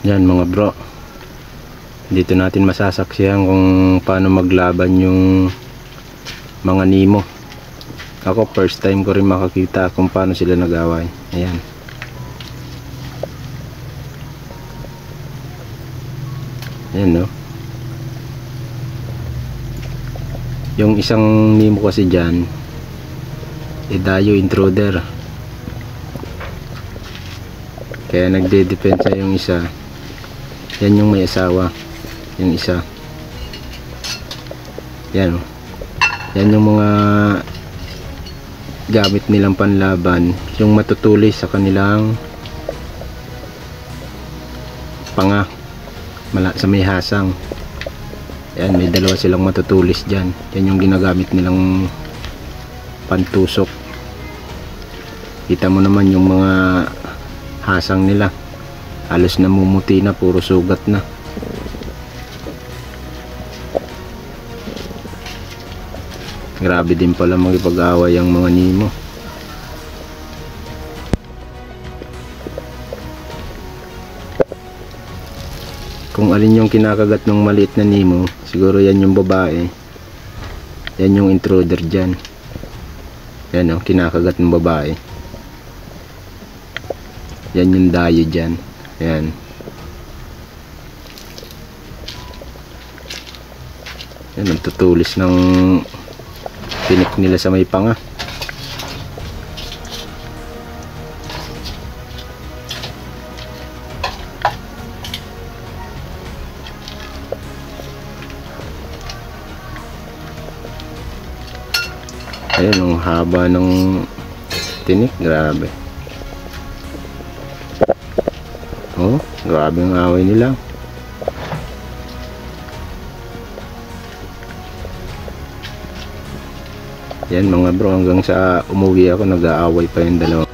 Yan mga bro, dito natin masasaksihan kung paano maglaban yung mga Nemo. Ako first time ko rin makakita kung paano sila nag-away. Ayan. Ayan no. Yung isang Nemo kasi dyan, Dayo intruder. Kaya nagde-depensa yung isa. Yan yung may asawa. Yung isa. Yan o. Yan yung mga gamit nilang panlaban. Yung matutulis sa kanilang panga. Sa may hasang. Yan, may dalawa silang matutulis dyan. Yan yung ginagamit nilang pantusok. Kita mo naman yung mga hasang nila. Halos namumuti na, puro sugat na. Grabe din pala magipag-away ang mga Nemo. Kung alin yung kinakagat ng maliit na Nemo, siguro yan yung babae. Yan yung intruder dyan. Yan o, kinakagat ng babae. Yan yung dayo dyan. Yan. Yan, nagtutulis ng tinik nila sa may panga. Ayun, ang haba ng tinik, grabe. Oh, grabe ang away nila. Yan mga bro, hanggang sa umuwi ako nag-aaway pa yung dalawa.